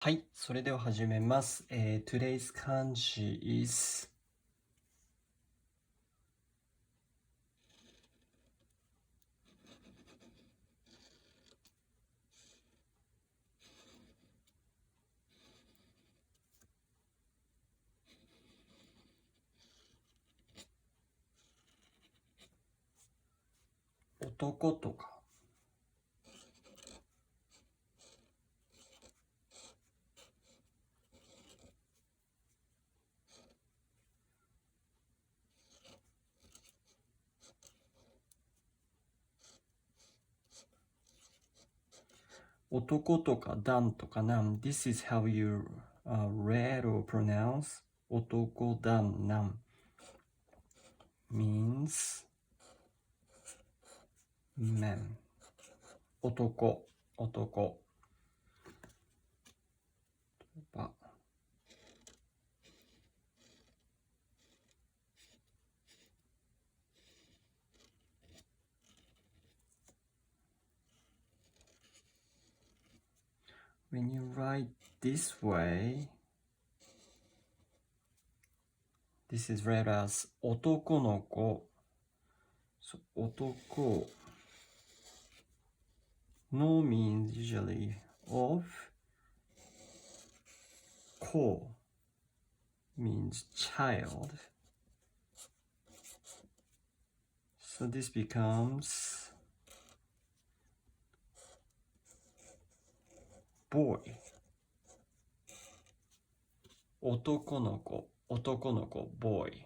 はい、それでは始めます。Today's kanji is 男とか男とか男とか男 This is how you read or pronounce 男男男 means men 男男ば When you write this way This is read as 男の子 So 男 No means usually of ko means child. So this becomes boy. 男の子、男の子、boy.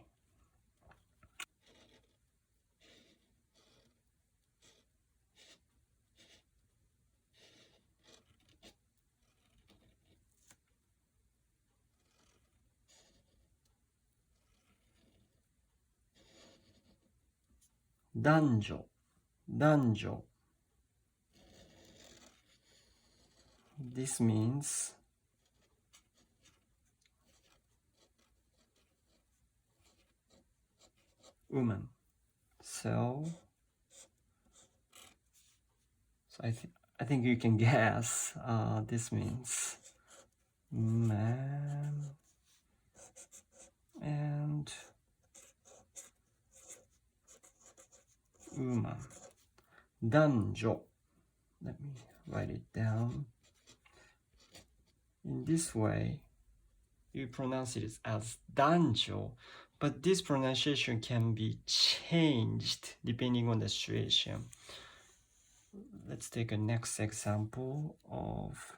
男女、男女。This means woman. So I think you can guess. This means man and woman. 男女. Let me write it down. In this way, you pronounce it as 男女, but this pronunciation can be changed depending on the situation. Let's take a next example of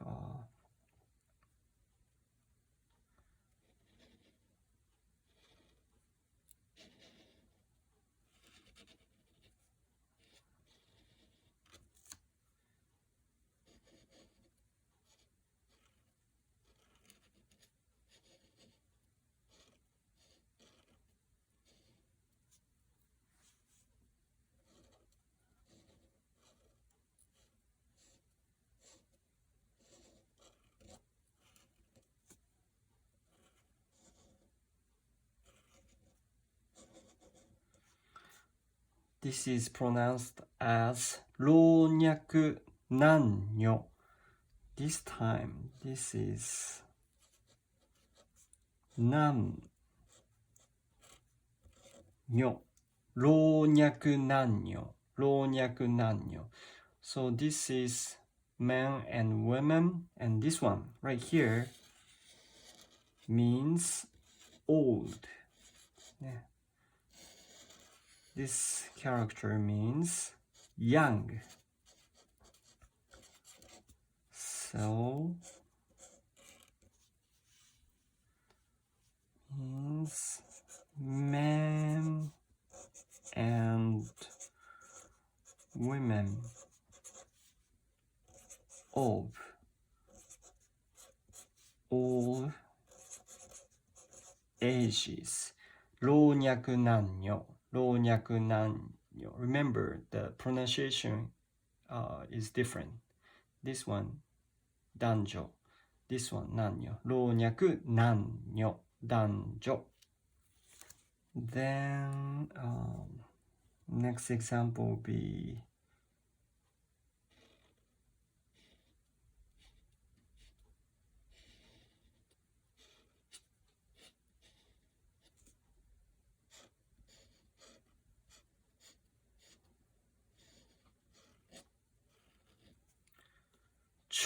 this is pronounced as 老若男女. This time, this is 男女. 老若男女. 老若男女. So this is men and women, and this one right here means old. Yeah. This character means young. So means men and women of all ages. 老若男女. 老若男女. Remember, the pronunciation is different. This one, 男女. This one, 男女. 老若男女. 男女. Then, next example will be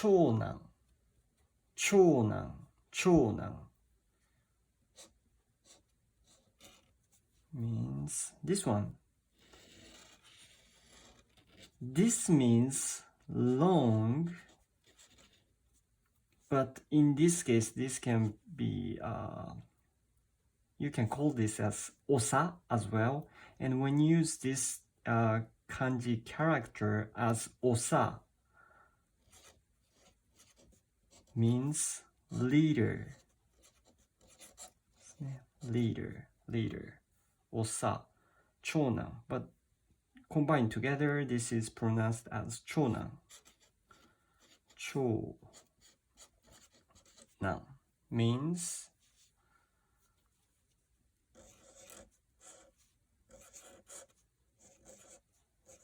長男、長男、長男 means this one. This means long, but in this case, this can be, you can call this as osa as well. And when you use this kanji character as osa, means leader. Leader, leader, osa, chonan. But combined together, this is pronounced as chonan. Chonan means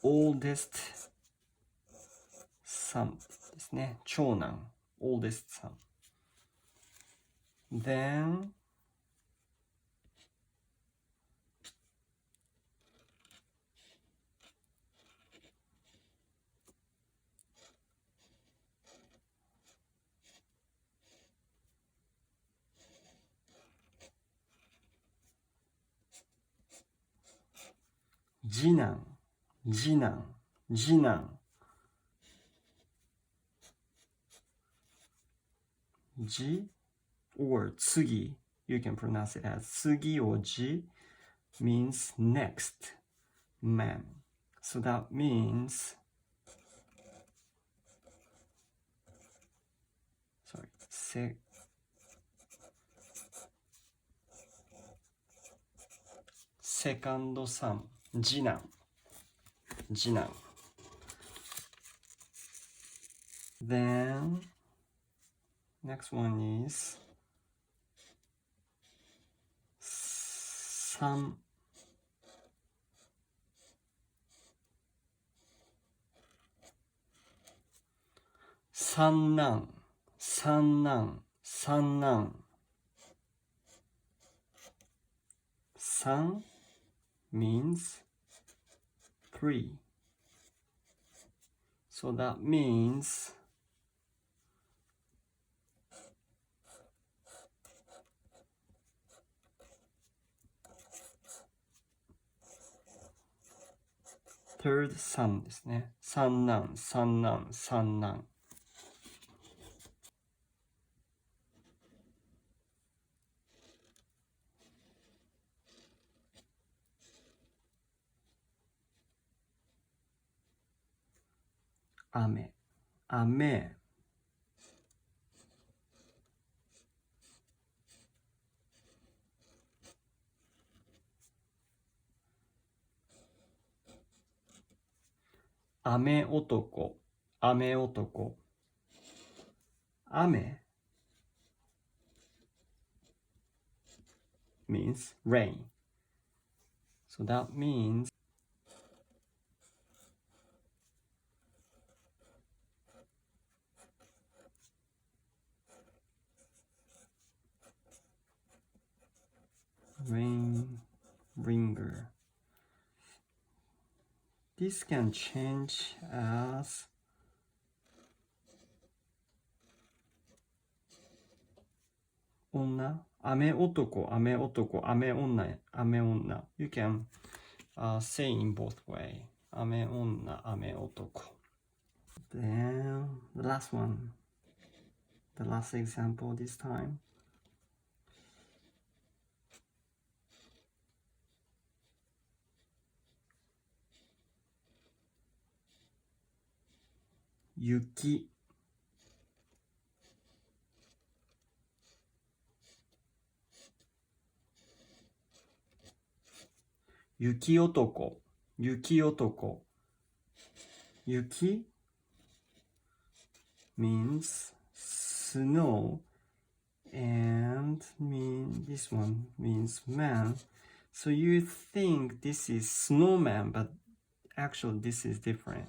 oldest son ですね。長男 oldest son. Then次男、次男、次男。ji or tsugi, you can pronounce it as tsugi or ji, means next man. So that means, sorry, second son, 次男、次男。Then next one is三、三男、三男、三男。三 means 3. So that means third son ですね。三男、三男、三男。雨、雨。雨男、雨男。雨 means rain. So that means rain bringer. This can change as onna, 雨男、雨男、雨女、雨女。You can say in both way. 雨女、雨男。Then the last one, the last example this time. 雪、雪男、雪男。雪 means snow, and this one means man. So you think this is snowman, but actually this is different.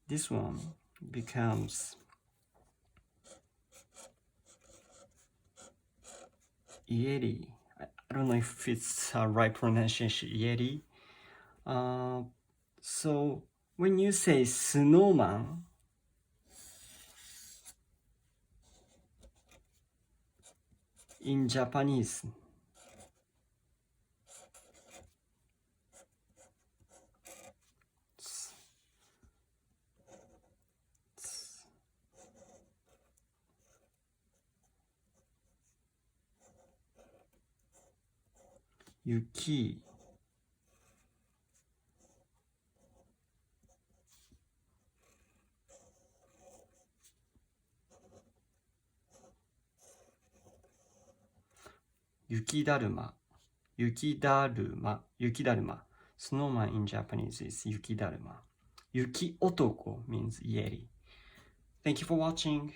This one becomes Yeti. I don't know if it's right pronunciation, Yeti. So when you say snowman, in Japanese. Yuki. Yukidaruma. Yukidaruma. Yukidaruma. Snowman in Japanese is Yukidaruma. Yuki otoko means yeri. Thank you for watching.